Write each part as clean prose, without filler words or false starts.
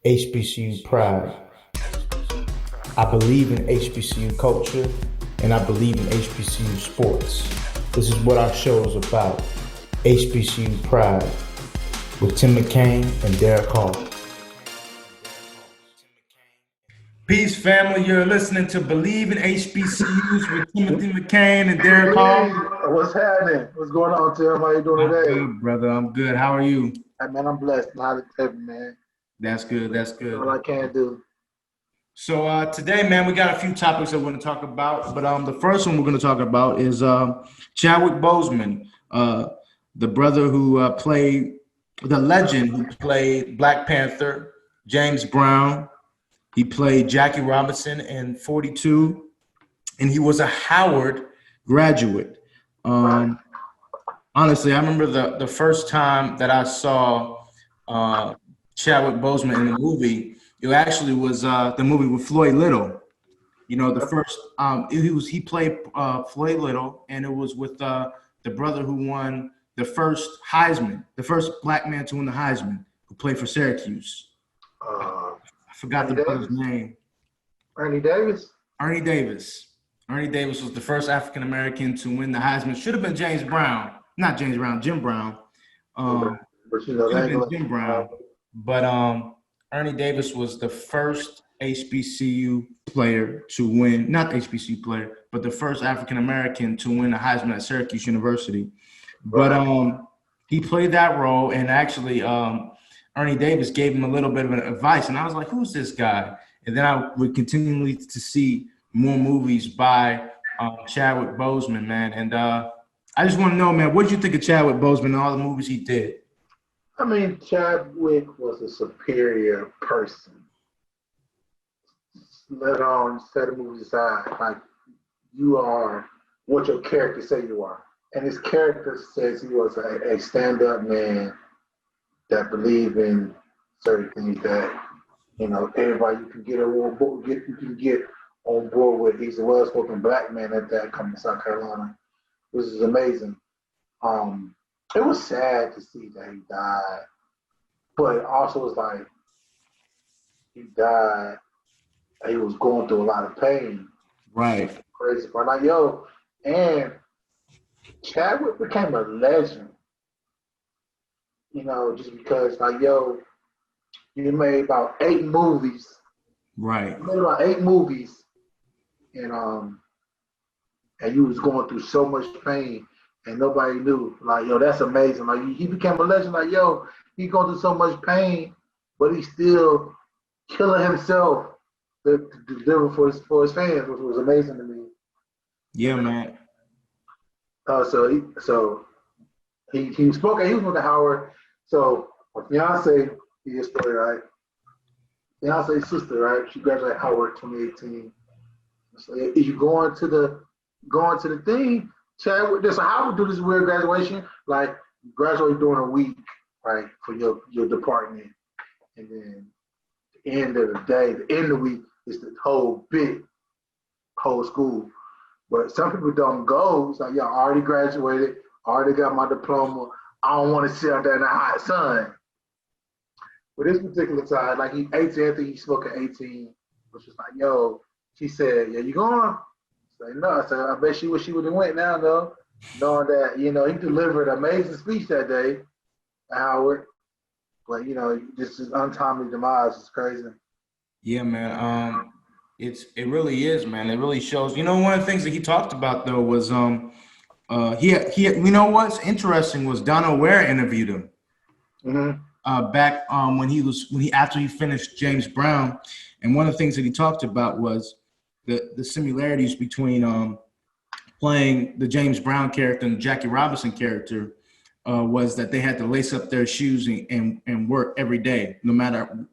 HBCU pride. I believe in HBCU culture and I believe in HBCU sports. This is what our show is about. HBCU pride with Tim McCain and Derek Hall. Peace, family. You're listening to Bleav in HBCUs with Timothy McCain and Derek Hall. What's happening? What's going on, Tim? How you doing today? I'm good, brother. I'm good. How are you? Hey, man, I'm blessed. Not heaven, man. That's good. That's good. All I can do. So today, man, we got a few topics that we're going to talk about. But the first one we're going to talk about is Chadwick Boseman, the brother who played, the legend who played Black Panther, James Brown. He played Jackie Robinson in 42, and he was a Howard graduate. Honestly, I remember the first time that I saw Chadwick Boseman in the movie. It actually was the movie with Floyd Little. You know, the first he played Floyd Little, and it was with the brother who won the first Heisman, the first black man to win the Heisman, who played for Syracuse. I forgot the brother's name. Ernie Davis. Ernie Davis. Ernie Davis was the first African American to win the Heisman. Should have been James Brown, not James Brown, Jim Brown. But you know, Should have been Jim Brown. But Ernie Davis was the first HBCU player to win, not HBCU player, but the first African American to win a Heisman at Syracuse University. But he played that role, and actually Ernie Davis gave him a little bit of an advice, and I was like, who's this guy? And then I would continually to see more movies by Chadwick Boseman, man. And I just want to know, man, what did you think of Chadwick Boseman and all the movies he did? I mean, Chadwick was a superior person. Let on set the movies aside. Like, you are what your character say you are. And his character says he was a stand-up man that believed in certain things that, you know, everybody you can get on board with. He's a well-spoken black man at that coming to South Carolina. This is amazing. It was sad to see that he died, but it also was like he died and he was going through a lot of pain. Right. Crazy part. Like, yo, and Chadwick became a legend. You know, just because, like, yo, you made about 8 movies. Right. You made about 8 movies, and you was going through so much pain, and nobody knew. Like, yo, that's amazing. Like, he became a legend. Like, yo, he going through so much pain, but he's still killing himself to deliver for his fans, which was amazing to me. Yeah, man. So he spoke. He was with the Howard. So my fiance, his story, right? Fiance's sister, right? She graduated Howard 2018. So if you going to the thing, Chadwick, so Howard do this weird graduation, like you graduate during a week, right, for your department, and then the end of the day, the end of the week is the whole school. But some people don't go. It's like, yeah, I already graduated, already got my diploma. I don't want to sit out there in the hot sun. But this particular time, like he 18, I think he spoke at 18, which was like, yo, she said, yeah, you going? I said, no. I said, I bet she wish she would have went now, though, knowing that, you know, he delivered an amazing speech that day at Howard. But, you know, this is untimely demise is crazy. Yeah, man. It really is, man. It really shows. You know, one of the things that he talked about though was he you know what's interesting was Donna Ware interviewed him back after he finished James Brown, and one of the things that he talked about was the similarities between playing the James Brown character and the Jackie Robinson character was that they had to lace up their shoes and work every day, no matter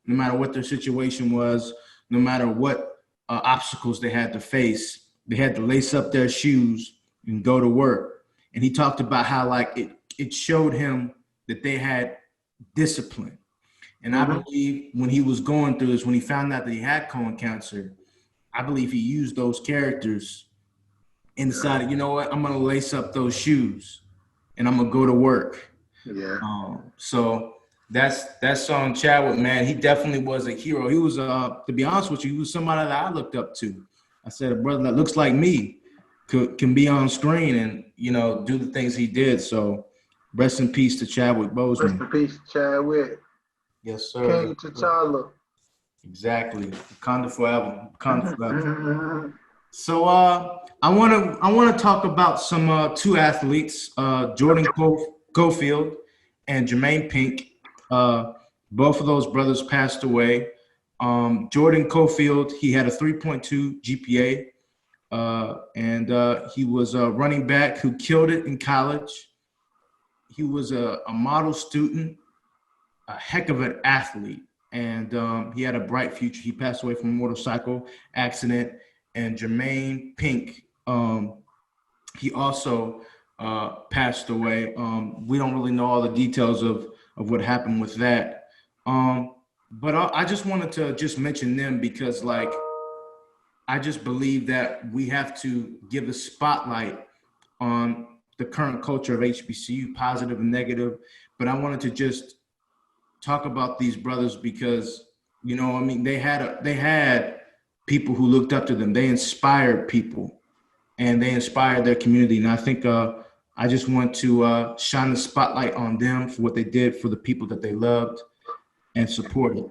what their situation was. No matter what obstacles they had to face, they had to lace up their shoes and go to work. And he talked about how like it showed him that they had discipline. And I believe when he was going through this, when he found out that he had colon cancer, I believe he used those characters and decided, you know what, I'm gonna lace up those shoes and I'm gonna go to work. Yeah. So That's on Chadwick, man. He definitely was a hero. He was to be honest with you, he was somebody that I looked up to. I said a brother that looks like me can be on screen and do the things he did. So rest in peace to Chadwick Rest Boseman. in peace, Chadwick. Yes, sir. Yes, King sir. T'Challa. Exactly. Wakanda forever. Wakanda forever. So I wanna talk about some two athletes, Jordan Cofield and Jermaine Pink. Both of those brothers passed away. Jordan Cofield, he had a 3.2 GPA, and he was a running back who killed it in college. He was a model student, a heck of an athlete, and he had a bright future. He passed away from a motorcycle accident. And Jermaine Pink, he also passed away. We don't really know all the details of what happened with that. But I just wanted to just mention them because, like, I just believe that we have to give a spotlight on the current culture of HBCU, positive and negative. But I wanted to just talk about these brothers because I mean they had people who looked up to them. They inspired people and they inspired their community. And I think I just want to shine the spotlight on them for what they did for the people that they loved and supported.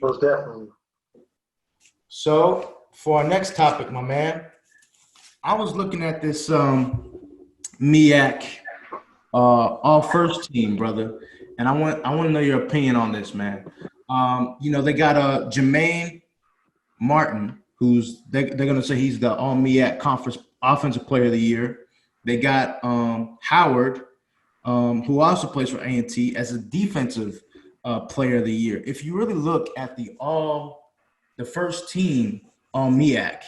Most definitely. So for our next topic, my man, I was looking at this MEAC all first team, brother. And I want to know your opinion on this, man. They got Jermaine Martin, who's they're gonna say he's the All MEAC Conference Offensive Player of the Year. They got Howard, who also plays for A&T as a Defensive Player of the Year. If you really look at the first team on MEAC,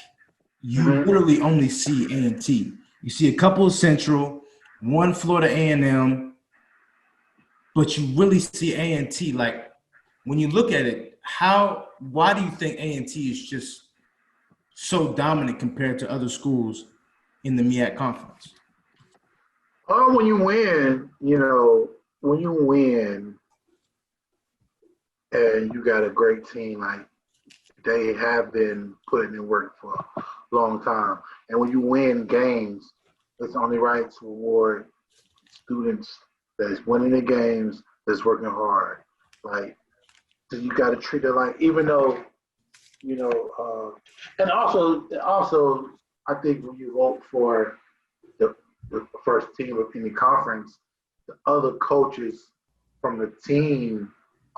you Mm-hmm. literally only see A&T. You see a couple of Central, one Florida A&M, but you really see A&T. Like when you look at it, why do you think A&T is just so dominant compared to other schools in the MEAC conference? When you win, when you win and you got a great team, like they have been putting in work for a long time. And when you win games, it's only right to reward students that's winning the games, that's working hard. Like, so you got to treat it like, even though, and also, I think when you vote for the first team of any conference, the other coaches from the team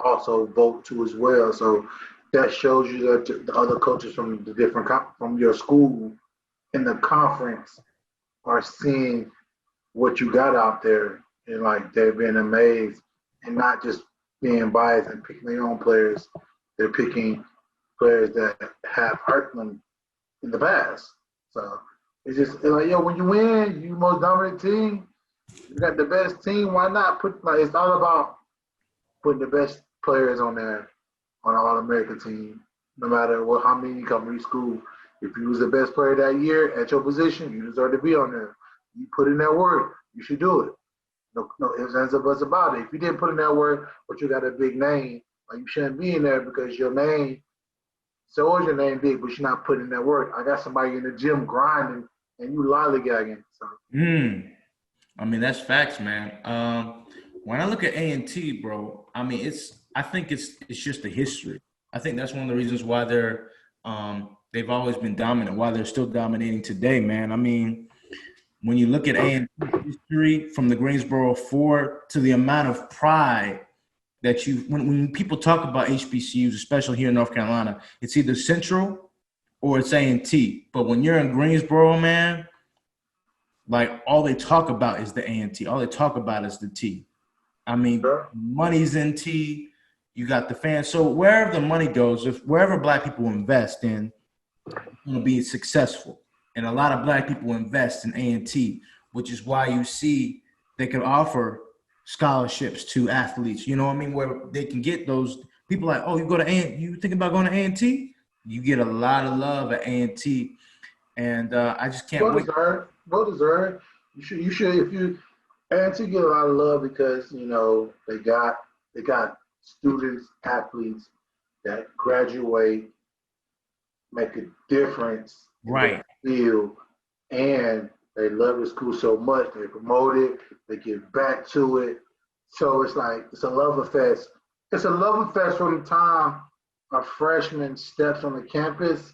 also vote too as well. So that shows you that the other coaches from the different from your school in the conference are seeing what you got out there, and like they're being amazed and not just being biased and picking their own players. They're picking players that have hurt them in the past. So it's like, yo, when you win, you most dominant team, you got the best team. Why not put, like, it's all about putting the best players on there on an All American team, no matter how many come from your school. If you was the best player that year at your position, you deserve to be on there. You put in that work, you should do it. No ifs, ands, or buts about it. If you didn't put in that work, but you got a big name, like, you shouldn't be in there because your name, so is your name big, but you're not putting in that work. I got somebody in the gym grinding and you lollygagging. So I mean, that's facts, man. When I look at A&T, bro, I mean, I think it's just the history. I think that's one of the reasons why they've always been dominant, why they're still dominating today, man. I mean, when you look at A&T history from the Greensboro Four to the amount of pride that when people talk about HBCUs, especially here in North Carolina, it's either Central or it's A&T. But when you're in Greensboro, man, like all they talk about is the A&T. All they talk about is the T. I mean, sure. money's in T. You got the fans. So wherever the money goes, if wherever Black people invest in, it's going to be successful. And a lot of Black people invest in A&T, which is why you see they can offer scholarships to athletes. You know what I mean? Where they can get those people like, oh, you thinking about going to A&T? You get a lot of love at A&T, and I just can't Well wait. deserved. Well deserved. You should if you, and to get a lot of love because they got they got students, athletes that graduate, make a difference in the Right. field, and they love the school so much, they promote it, they give back to it. So it's like, it's a love fest. It's a love fest from the time a freshman steps on the campus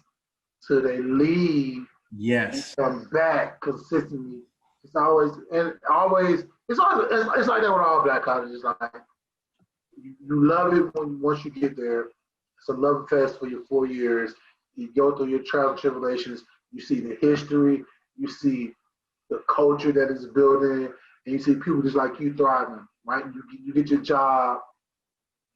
till they leave and Yes. come back consistently. It's always, and always, it's like that with all black colleges. Like, you love it once you get there. It's a love fest for your 4 years. You go through your trials and tribulations. You see the history. You see the culture that is building, and you see people just like you thriving. Right? You get your job,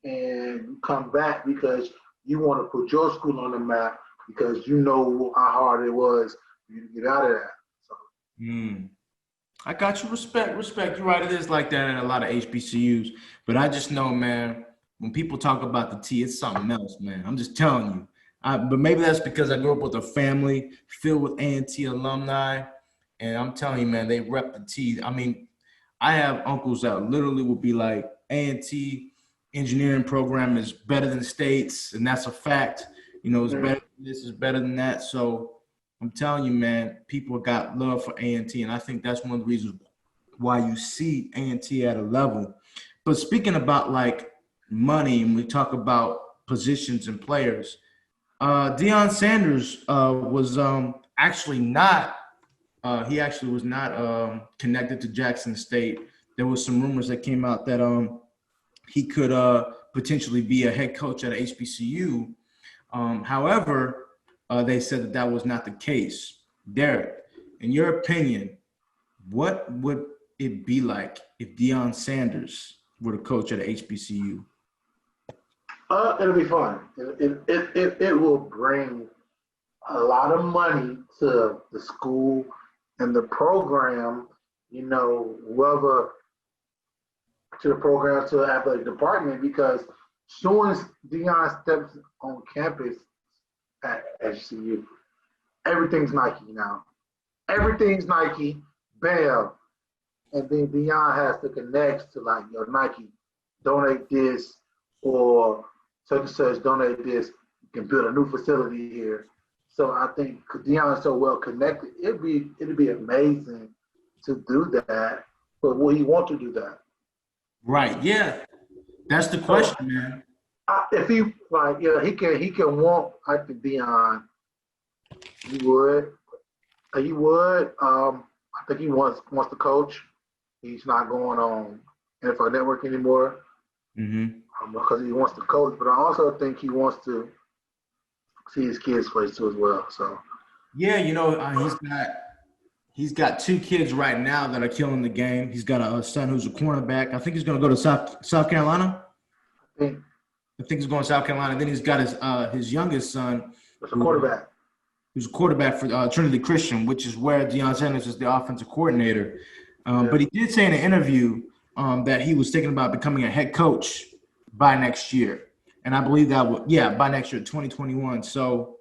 and you come back because you want to put your school on the map because you know how hard it was for you to get out of that. So, Mm. I got you. Respect. You're right. It is like that in a lot of HBCUs. But I just know, man, when people talk about the T, it's something else, man. I'm just telling you. But maybe that's because I grew up with a family filled with A&T alumni. And I'm telling you, man, they rep the T. I mean, I have uncles that literally will be like, A&T engineering program is better than states. And that's a fact. You know, it's better than this, is better than that. So I'm telling you, man, people got love for A&T, and I think that's one of the reasons why you see A&T at a level. But speaking about like money, and we talk about positions and players, Deion Sanders was actually not. He actually was not connected to Jackson State. There was some rumors that came out that he could potentially be a head coach at HBCU. However, they said that that was not the case. Derek, in your opinion, what would it be like if Deion Sanders were the coach at a HBCU? it'll be fun. It will bring a lot of money to the school and the program. You know, whoever to the program, to the athletic department, because soon as Deion steps on campus at HCU, everything's Nike now. Everything's Nike. Bam. And then Deion has to connect to like, yo, Nike, donate this, or such and such, donate this. You can build a new facility here. So I think Deion is so well connected, it'd be amazing to do that. But will he want to do that? Right. Yeah. That's the So question, man. if he like, yeah, he can want. I think Deion, he would, he would. I think he wants to coach. He's not going on NFL Network anymore Hmm. because he wants to coach. But I also think he wants to see his kids play too as well. So Yeah, you know, he's got two kids right now that are killing the game. He's got a son who's a cornerback. I think he's going to go to South Carolina. I think I think he's going to South Carolina. Then he's got his youngest son, it's a quarterback. who's a quarterback for Trinity Christian, which is where Deion Sanders is the offensive coordinator. Yeah. But he did say in an interview that he was thinking about becoming a head coach by next year. And I Bleav that would, yeah, by next year, 2021. So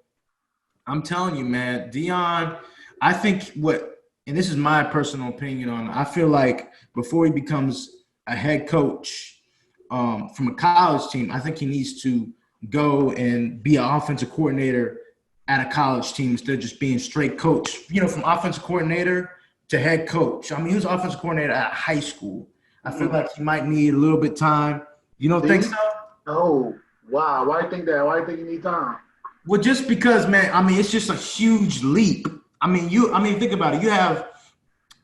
I'm telling you, man, Deion, I think and this is my personal opinion on it, I feel like before he becomes a head coach from a college team, I think he needs to go and be an offensive coordinator at a college team instead of just being straight coach, you know, from offensive coordinator to head coach. I mean, he was offensive coordinator at high school. I feel like he might need a little bit of time. You don't think See? so? Oh, wow. Why do you think that? Why do you think you need time? Well, just because, man, I mean, it's just a huge leap. I mean, think about it. You have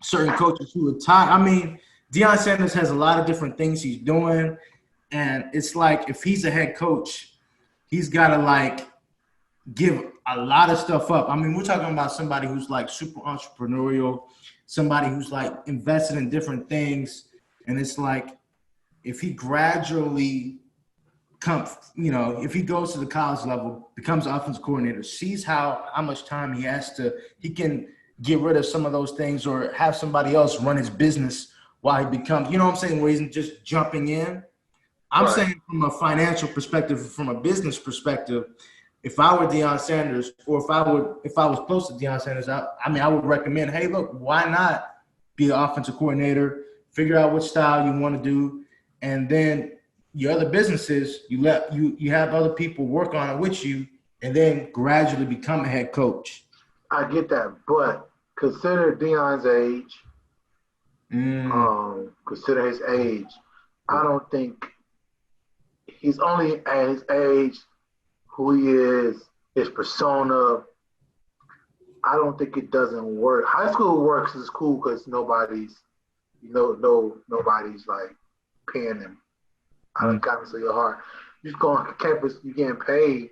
certain coaches who retire. I mean, Deion Sanders has a lot of different things he's doing. And it's like if he's a head coach, he's gotta like give a lot of stuff up. I mean, we're talking about somebody who's like super entrepreneurial, somebody who's like invested in different things. And it's like if he gradually if he goes to the college level, becomes offensive coordinator, sees how much time he can get rid of some of those things or have somebody else run his business while he becomes, you know what I'm saying, where he's just jumping in. I'm Right. saying from a financial perspective, from a business perspective, if I were Deion Sanders, or if I was close to Deion Sanders, I would recommend, hey, look, why not be the offensive coordinator, figure out what style you want to do, and then your other businesses, you have other people work on it with you, and then gradually become a head coach. I get that, but consider Dion's age. Mm. Consider his age. I don't think he's only at his age, who he is, his persona. I don't think it doesn't work. High school works is cool because nobody's, nobody's like paying him out of kindness of your heart. You just go on campus, you getting paid.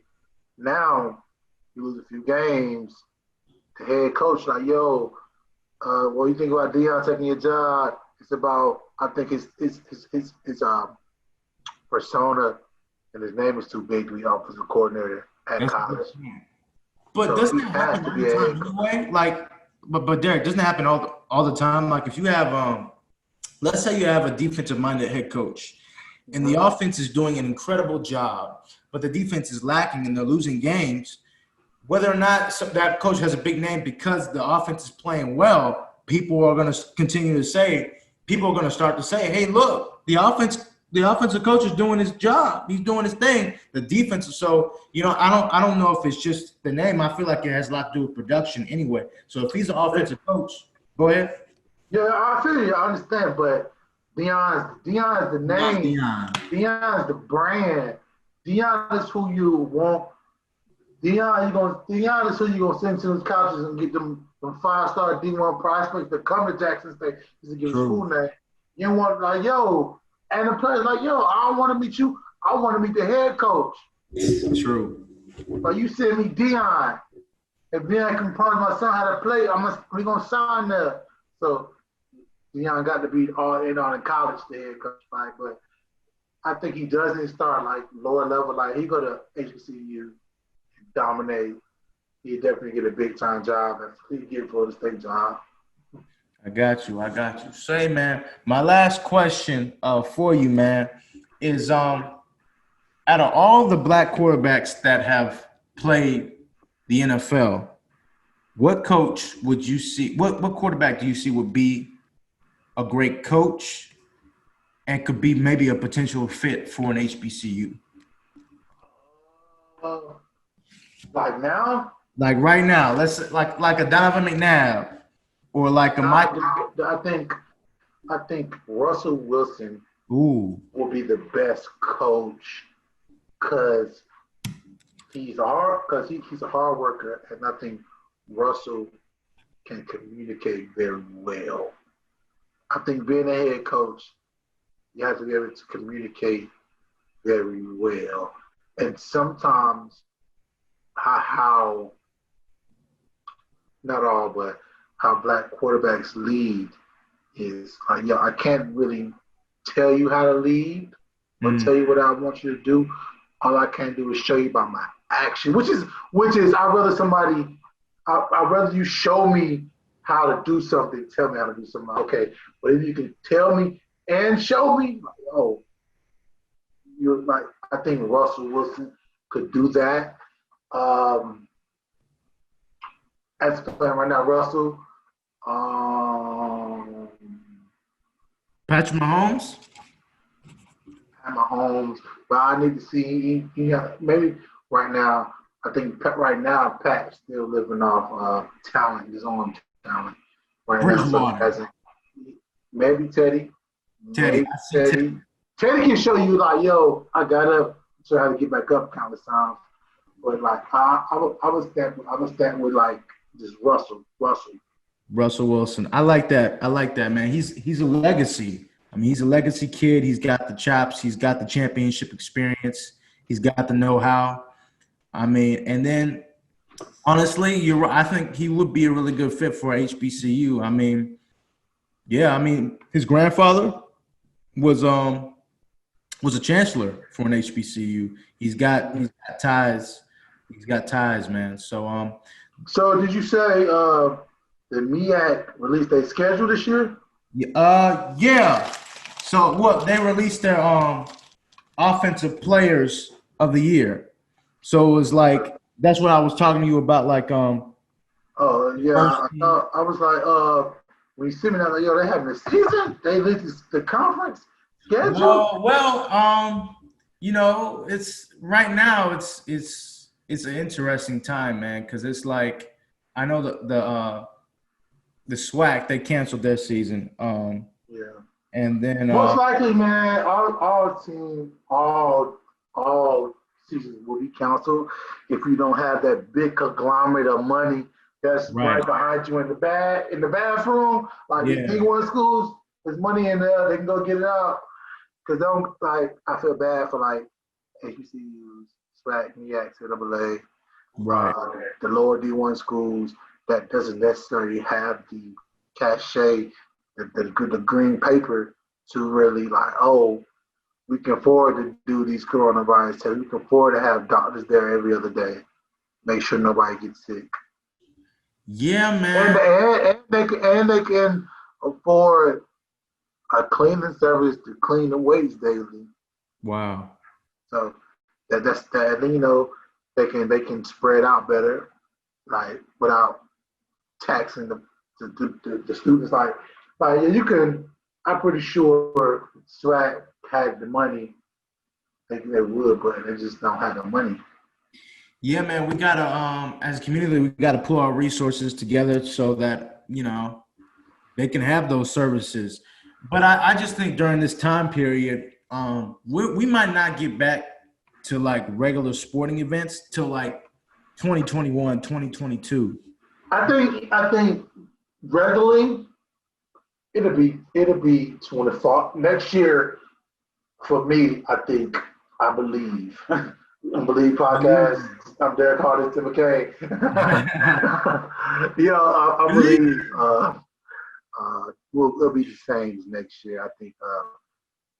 Now you lose a few games. The head coach like, yo, what do you think about Dion taking your job? It's about, I think his persona and his name is too big to be offensive coordinator at college. But So doesn't he it has happen to all be the a time head coach. anyway? Like, but Derek, doesn't it happen all the time? Like, if you have let's say you have a defensive minded head coach, and the offense is doing an incredible job, but the defense is lacking and they're losing games. Whether or not that coach has a big name because the offense is playing well, people are going to continue to say, people are going to start to say, hey, look, the offensive coach is doing his job. He's doing his thing. The defense. So, I don't know if it's just the name. I feel like it has a lot to do with production anyway. So if he's an offensive coach, go ahead. Yeah, I feel you. I understand, but Dion's the Not name. Dion. Dion's the brand. Dion is who you want. Dion is who you gonna send to those couches and get them 5-star D1 prospects that come to Jackson State just to give a school name. You don't want like, yo, and the players like, yo, I don't want to meet you. I want to meet the head coach. True. But you send me Dion. If Dion can promise my son how to play, we gonna sign there. So Dion got to be all in on in college, the head coach, right? But I think he doesn't start like lower level. Like he go to HBCU, dominate. He definitely get a big time job, and he get a Florida State job. I got you. Say, man, my last question for you, man, is out of all the black quarterbacks that have played the NFL, what coach would you see? What quarterback do you see would be a great coach and could be maybe a potential fit for an HBCU? Like now? Like right now, let's like a Donovan McNabb or like a Mike. I think Russell Wilson Ooh, will be the best coach because he's a hard worker, and I think Russell can communicate very well. I think being a head coach, you have to be able to communicate very well. And sometimes how not all, but how black quarterbacks lead is like, I can't really tell you how to lead or tell you what I want you to do. All I can do is show you by my action, which is I'd rather you show me how to do something, tell me how to do something. Okay, but if you can tell me and show me, like, you're like, I think Russell Wilson could do that. As playing right now, Russell. Patrick Mahomes. At Mahomes, but I need to see. Maybe right now. I think right now Pat's still living off talent, his own talent. Right now, so he hasn't. Maybe Teddy. Teddy. Teddy can show you like, yo, I gotta try to get back up kind of sound. But like, I was that with like just Russell. Russell Wilson. I like that, man. He's a legacy. I mean, he's a legacy kid. He's got the chops. He's got the championship experience. He's got the know-how. I mean, and then honestly, you're right. I think he would be a really good fit for HBCU. I mean, yeah. I mean, his grandfather was a chancellor for an HBCU. He's got ties. He's got ties, man. So So did you say the MEAC released their schedule this year? Yeah. So what they released their offensive players of the year. So it was like that's what I was talking to you about. Like Oh yeah, I was like when you see me, I was like, yo, they having a season. They released the conference Can't you? You know, it's right now. It's an interesting time, man, because it's like I know the SWAC they canceled their season, Yeah. and then Most likely, man, all seasons will be canceled if you don't have that big conglomerate of money that's right, right behind you in the bathroom. Like these yeah, D1 schools, there's money in there, they can go get it out. Cause don't like I feel bad for like HBCUs, SWAC, MEAC, NCAA, right, the lower D1 schools that doesn't necessarily have the cachet, the green paper to really like, oh, we can afford to do these coronavirus tests. We can afford to have doctors there every other day, make sure nobody gets sick, yeah, and man. they can afford a cleaning service to clean the weights daily. Wow. So that's that. And, they can spread out better, like without taxing the students. Like you can. I'm pretty sure SWAC had the money. They would, but they just don't have the money. Yeah, man, we gotta as a community, we gotta pull our resources together so that they can have those services. But I just think during this time period, we might not get back to like regular sporting events till like 2021, 2022. I think regularly it'll be 24 next year for me. I believe. I believe podcast. I'm Derek Hardis, Tim McKay. I Bleav. believe it'll be the same next year. I think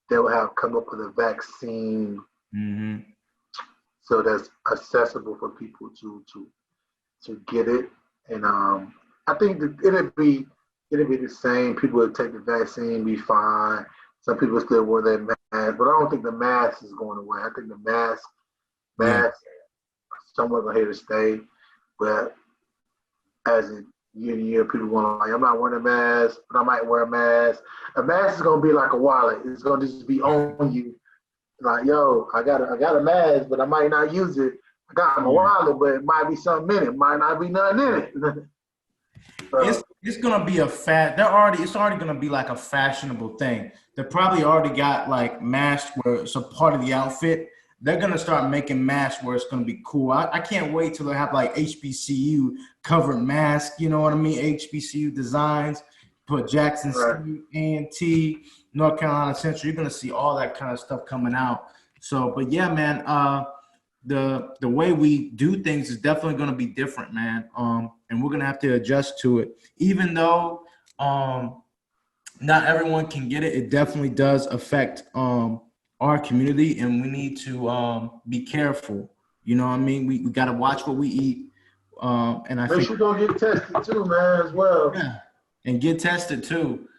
they will have come up with a vaccine Mm-hmm. so that's accessible for people to get it. And I think that it'll be the same. People will take the vaccine, be fine. Some people still wear their mask, but I don't think the mask is going away. I think the Yeah. mask somewhat here to stay. But as a year to year, people going like, I'm not wearing a mask, but I might wear a mask. A mask is gonna be like a wallet. It's gonna just be on you. Like, yo, I got a mask, but I might not use it. I got my Yeah. wallet, but it might be something in it. Might not be nothing in it. So, It's gonna be it's already gonna be like a fashionable thing. They probably already got like masks where it's a part of the outfit. They're gonna start making masks where it's gonna be cool. I can't wait till they have like HBCU covered masks, you know what I mean? HBCU designs, put Jackson right. State, A&T, North Carolina Central. You're gonna see all that kind of stuff coming out. So, but yeah, man, the way we do things is definitely going to be different, man. And we're going to have to adjust to it. Even though not everyone can get it, it definitely does affect our community, and we need to be careful. You know what I mean? We got to watch what we eat. And I Make think, sure you go get tested too, man, as well. yeah, and get tested too.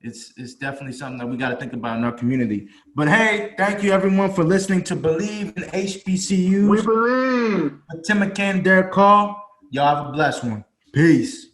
It's definitely something that we got to think about in our community. But hey, thank you everyone for listening to Bleav in We HBCUs. believe. Tim McCann, Derek Call. Y'all have a blessed one. Peace.